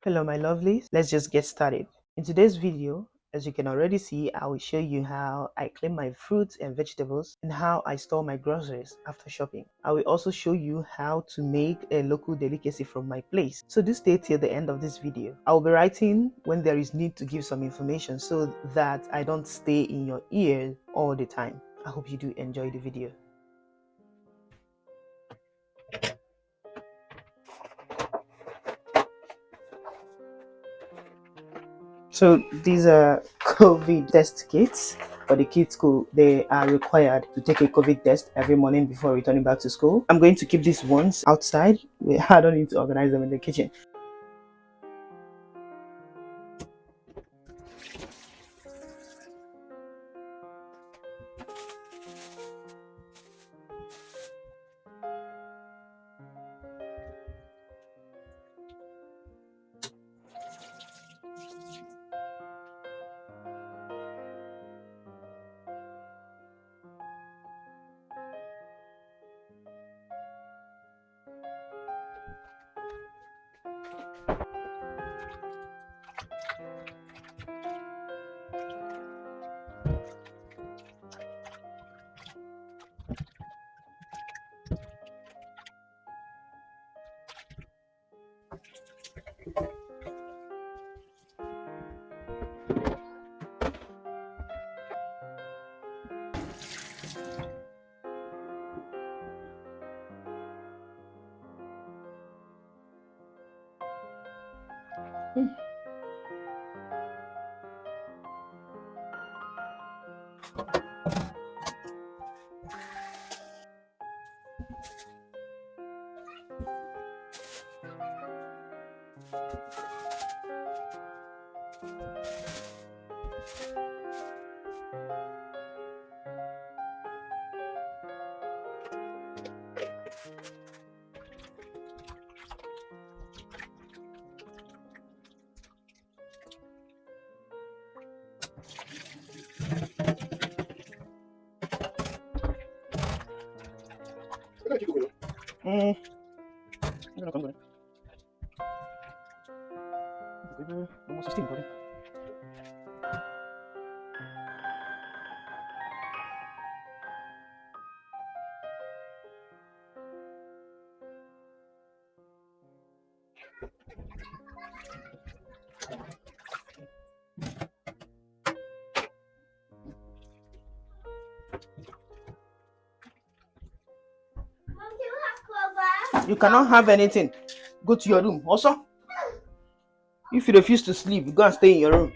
Hello my lovelies, let's just get started. In today's video, as you can already see, I will show you how I clean my fruits and vegetables and how I store my groceries after shopping. I will also show you how to make a local delicacy from my place. So do stay till the end of this video. I will be writing when there is need to give some information so that I don't stay in your ear all the time. I hope you do enjoy the video. So these are COVID test kits. For the kids school, they are required to take a COVID test every morning before returning back to school. I'm going to keep these ones outside. I don't need to organize them in the kitchen. You cannot have anything. Go to your room. Also, if you refuse to sleep, go and stay in your room.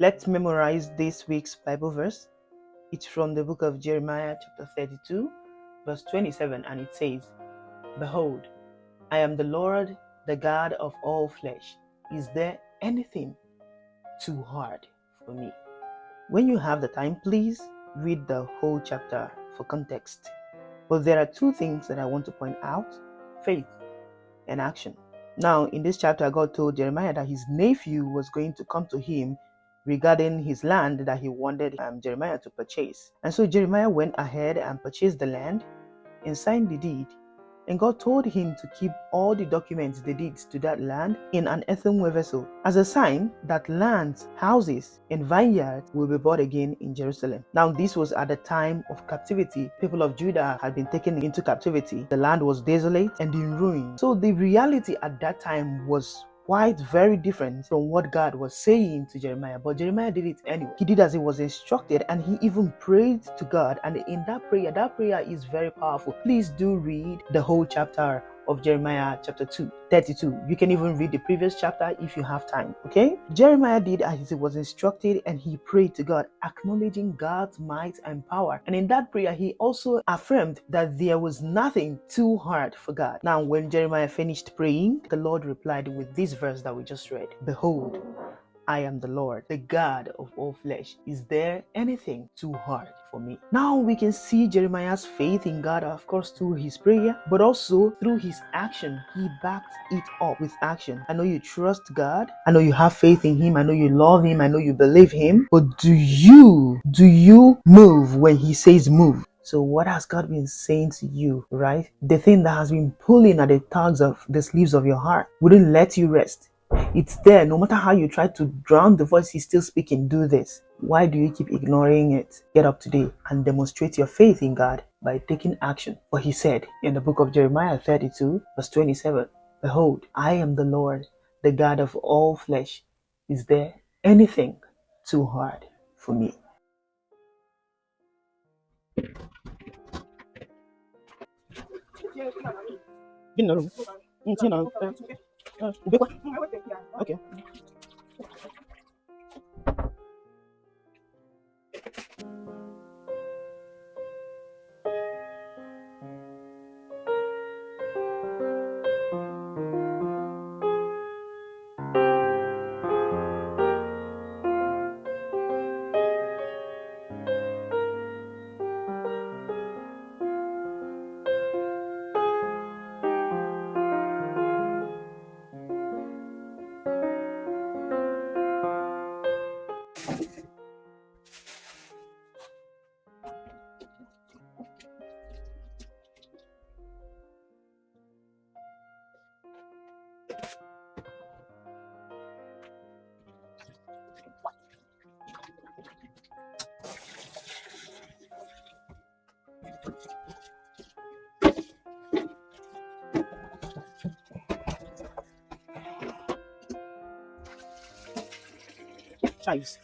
Let's memorize this week's Bible verse. It's from the book of Jeremiah chapter 32, verse 27, and it says, "Behold, I am the Lord, the God of all flesh. Is there anything too hard for me?" When you have the time, please read the whole chapter for context. But there are two things that I want to point out: faith and action. Now, in this chapter, God told Jeremiah that his nephew was going to come to him regarding his land that he wanted Jeremiah to purchase. And so Jeremiah went ahead and purchased the land and signed the deed. And God told him to keep all the documents, the deeds to that land, in an earthenware vessel, as a sign that lands, houses, and vineyards will be bought again in Jerusalem. Now, this was at the time of captivity. People of Judah had been taken into captivity. The land was desolate and in ruin. So the reality at that time was quite very different from what God was saying to Jeremiah. But Jeremiah did it anyway. He did as he was instructed, and he even prayed to God. And in that prayer is very powerful. Please do read the whole chapter of Jeremiah chapter 32. You can even read the previous chapter if you have time. Okay? Jeremiah did as he was instructed, and he prayed to God, acknowledging God's might and power. And in that prayer, he also affirmed that there was nothing too hard for God. Now, when Jeremiah finished praying, the Lord replied with this verse that we just read. Behold, I am the Lord, the God of all flesh. Is there anything too hard for me? Now we can see Jeremiah's faith in God, of course, through his prayer, but also through his action. He backed it up with action. I know you trust God. I know you have faith in him. I know you love him. I know you believe him. But do you move when he says move? So what has God been saying to you, right? The thing that has been pulling at the tugs of the sleeves of your heart wouldn't let you rest. It's there. No matter how you try to drown the voice, he's still speaking. Do this. Why do you keep ignoring it? Get up today and demonstrate your faith in God by taking action. For he said in the book of Jeremiah 32, verse 27, Behold, I am the Lord, the God of all flesh. Is there anything too hard for me? Okay. Chives.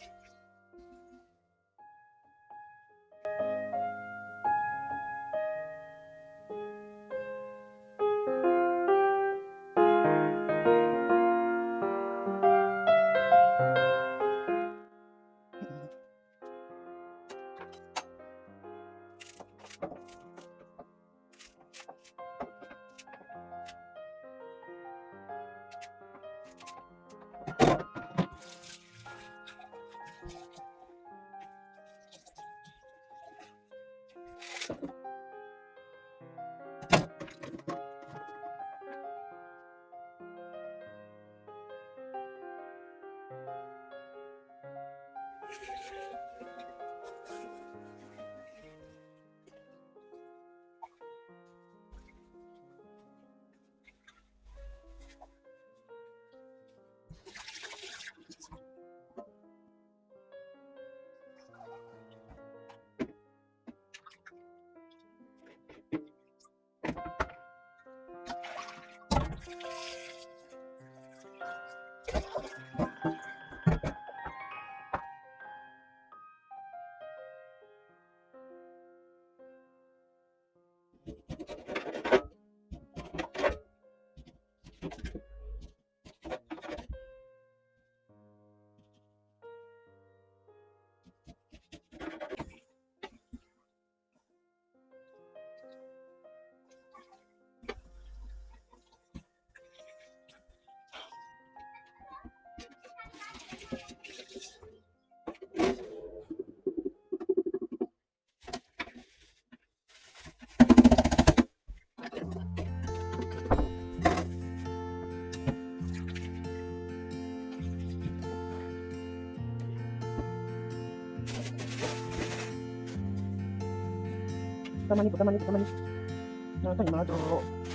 Tamani. No, tanya mga to.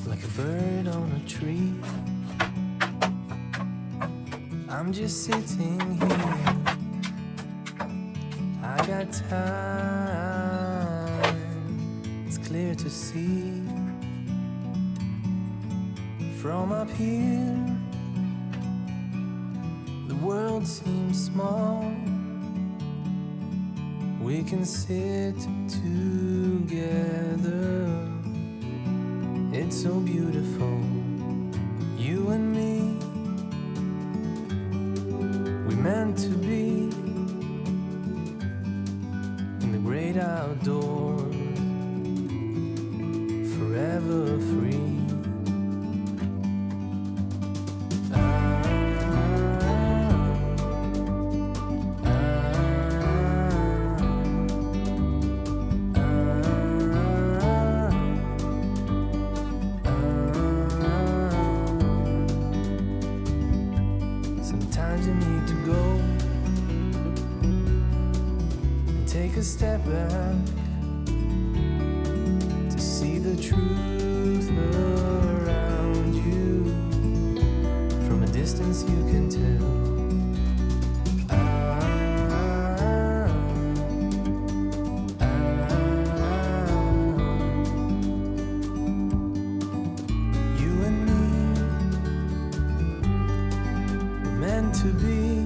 Like a bird on a tree, I'm just sitting here. I got time, it's clear to see. From up here, the world seems small. We can sit together. It's so beautiful, you and me. We meant to be in the great outdoors, forever free. Sometimes you need to go and take a step back to see the truth around you. From a distance you can tell. You and me, we're meant to be